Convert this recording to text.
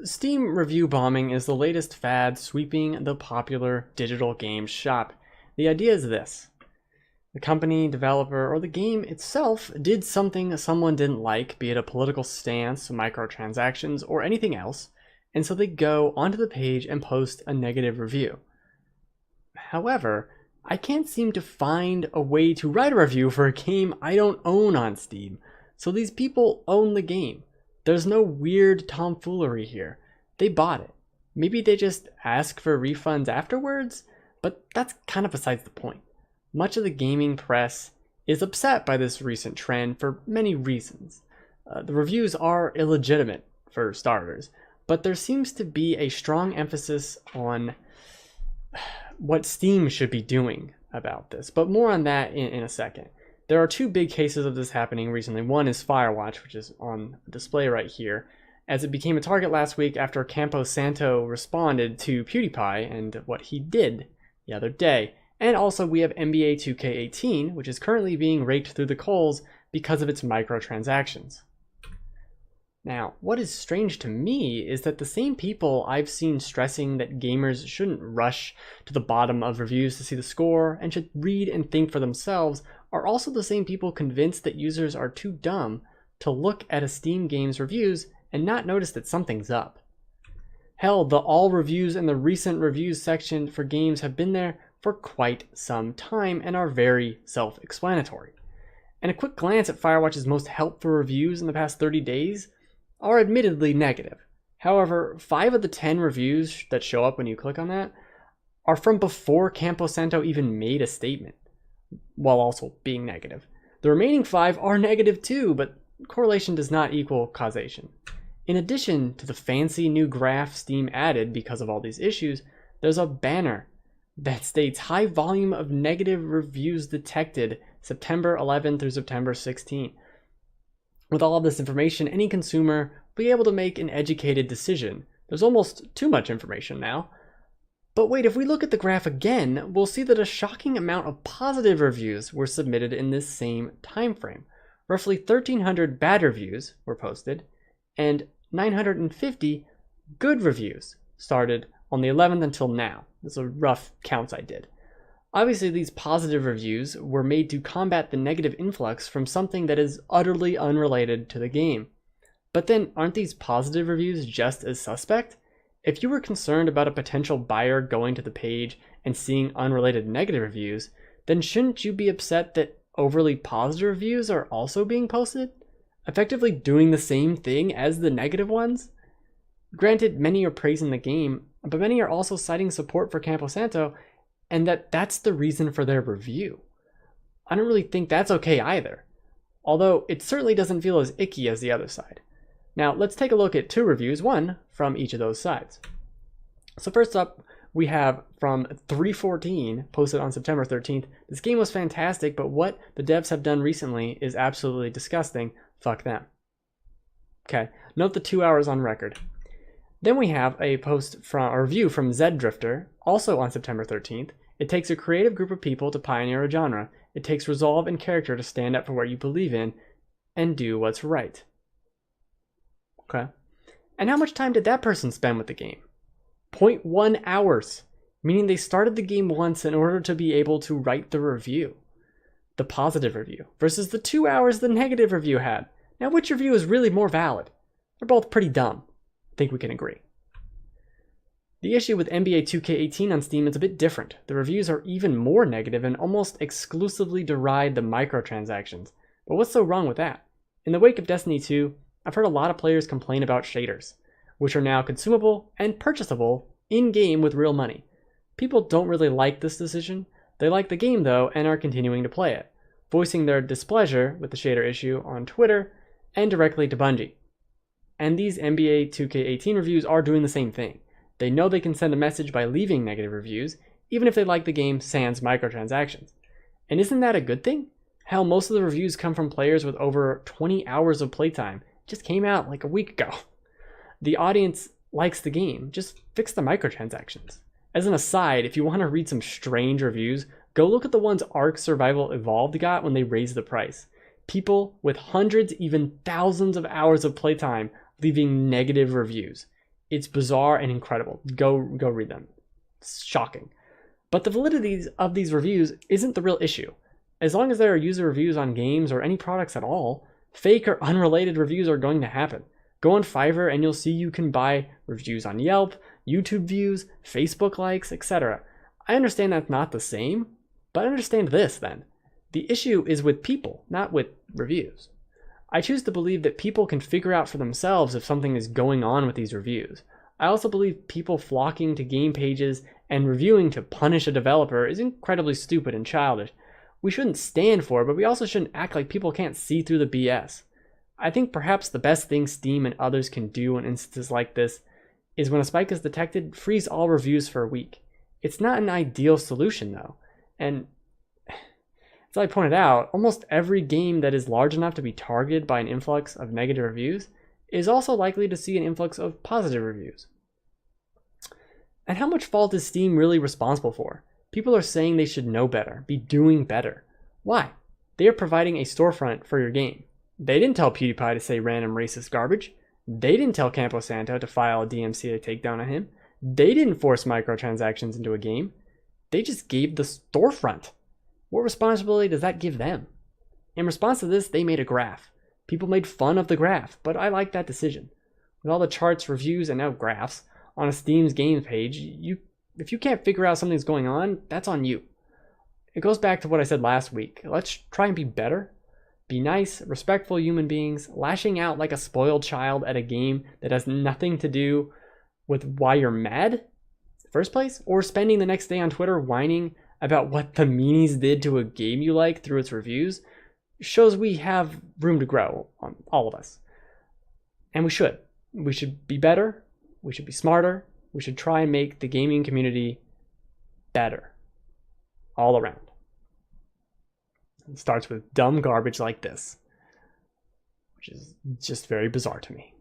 Steam review bombing is the latest fad sweeping the popular digital games shop. The idea is this: the company, developer, or the game itself did something someone didn't like, be it a political stance, microtransactions, or anything else, and so they go onto the page and post a negative review. However, I can't seem to find a way to write a review for a game I don't own on Steam, so these people own the game. There's no weird tomfoolery here. They bought it. Maybe they just ask for refunds afterwards, but that's kind of besides the point. Much of the gaming press is upset by this recent trend for many reasons. The reviews are illegitimate, for starters, but there seems to be a strong emphasis on what Steam should be doing about this, but more on that in a second. There are two big cases of this happening recently. One is Firewatch, which is on display right here, as it became a target last week after Campo Santo responded to PewDiePie and what he did the other day. And also we have NBA 2K18, which is currently being raked through the coals because of its microtransactions. Now, what is strange to me is that the same people I've seen stressing that gamers shouldn't rush to the bottom of reviews to see the score and should read and think for themselves are also the same people convinced that users are too dumb to look at a Steam game's reviews and not notice that something's up. Hell, the all reviews and the recent reviews section for games have been there for quite some time and are very self-explanatory. And a quick glance at Firewatch's most helpful reviews in the past 30 days are admittedly negative. However, 5 of the 10 reviews that show up when you click on that are from before Campo Santo even made a statement, while also being negative. The remaining 5 are negative too, but correlation does not equal causation. In addition to the fancy new graph Steam added because of all these issues, there's a banner that states high volume of negative reviews detected September 11 through September 16. With all of this information, any consumer will be able to make an educated decision. There's almost too much information now. But wait, if we look at the graph again, we'll see that a shocking amount of positive reviews were submitted in this same time frame. Roughly 1,300 bad reviews were posted, and 950 good reviews started on the 11th until now. Those are rough counts I did. Obviously, these positive reviews were made to combat the negative influx from something that is utterly unrelated to the game. But then, aren't these positive reviews just as suspect? If you were concerned about a potential buyer going to the page and seeing unrelated negative reviews, then shouldn't you be upset that overly positive reviews are also being posted, effectively doing the same thing as the negative ones? Granted, many are praising the game, but many are also citing support for Campo Santo, and that's the reason for their review. I don't really think that's okay either, although it certainly doesn't feel as icky as the other side. Now let's take a look at 2 reviews, one from each of those sides. So first up, we have from 314, posted on September 13th, this game was fantastic, but what the devs have done recently is absolutely disgusting. Fuck them. Okay, note the 2 hours on record. Then we have a review from Zed Drifter, also on September 13th. It takes a creative group of people to pioneer a genre. It takes resolve and character to stand up for what you believe in and do what's right. Okay. And how much time did that person spend with the game? 0.1 hours, meaning they started the game once in order to be able to write the review, the positive review, versus the 2 hours the negative review had. Now, which review is really more valid? They're both pretty dumb. I think we can agree. The issue with NBA 2K18 on Steam is a bit different. The reviews are even more negative and almost exclusively deride the microtransactions. But what's so wrong with that? In the wake of Destiny 2, I've heard a lot of players complain about shaders, which are now consumable and purchasable in-game with real money. People don't really like this decision. They like the game though and are continuing to play it, voicing their displeasure with the shader issue on Twitter and directly to Bungie. And these NBA 2K18 reviews are doing the same thing. They know they can send a message by leaving negative reviews, even if they like the game sans microtransactions. And isn't that a good thing? Hell, most of the reviews come from players with over 20 hours of playtime. It just came out like a week ago. The audience likes the game. Just fix the microtransactions. As an aside, if you want to read some strange reviews, go look at the ones Ark Survival Evolved got when they raised the price. People with hundreds, even thousands of hours of playtime leaving negative reviews. It's bizarre and incredible. Go read them. It's shocking. But the validity of these reviews isn't the real issue. As long as there are user reviews on games or any products at all, fake or unrelated reviews are going to happen. Go on Fiverr and you'll see you can buy reviews on Yelp, YouTube views, Facebook likes, etc. I understand that's not the same, but understand this then. The issue is with people, not with reviews. I choose to believe that people can figure out for themselves if something is going on with these reviews. I also believe people flocking to game pages and reviewing to punish a developer is incredibly stupid and childish. We shouldn't stand for it, but we also shouldn't act like people can't see through the BS. I think perhaps the best thing Steam and others can do in instances like this is when a spike is detected, freeze all reviews for a week. It's not an ideal solution though, and as I pointed out, almost every game that is large enough to be targeted by an influx of negative reviews is also likely to see an influx of positive reviews. And how much fault is Steam really responsible for? People are saying they should know better, be doing better. Why? They are providing a storefront for your game. They didn't tell PewDiePie to say random racist garbage. They didn't tell Campo Santo to file a DMCA takedown on him. They didn't force microtransactions into a game. They just gave the storefront. What responsibility does that give them? In response to this, they made a graph. People made fun of the graph, but I like that decision. With all the charts, reviews, and now graphs on a Steam's games page, if you can't figure out something's going on, that's on you. It goes back to what I said last week. Let's try and be better. Be nice, respectful human beings. Lashing out like a spoiled child at a game that has nothing to do with why you're mad in the first place, or spending the next day on Twitter whining about what the meanies did to a game you like through its reviews, shows we have room to grow, on all of us. And we should. We should be better. We should be smarter. We should try and make the gaming community better. All around. It starts with dumb garbage like this, which is just very bizarre to me.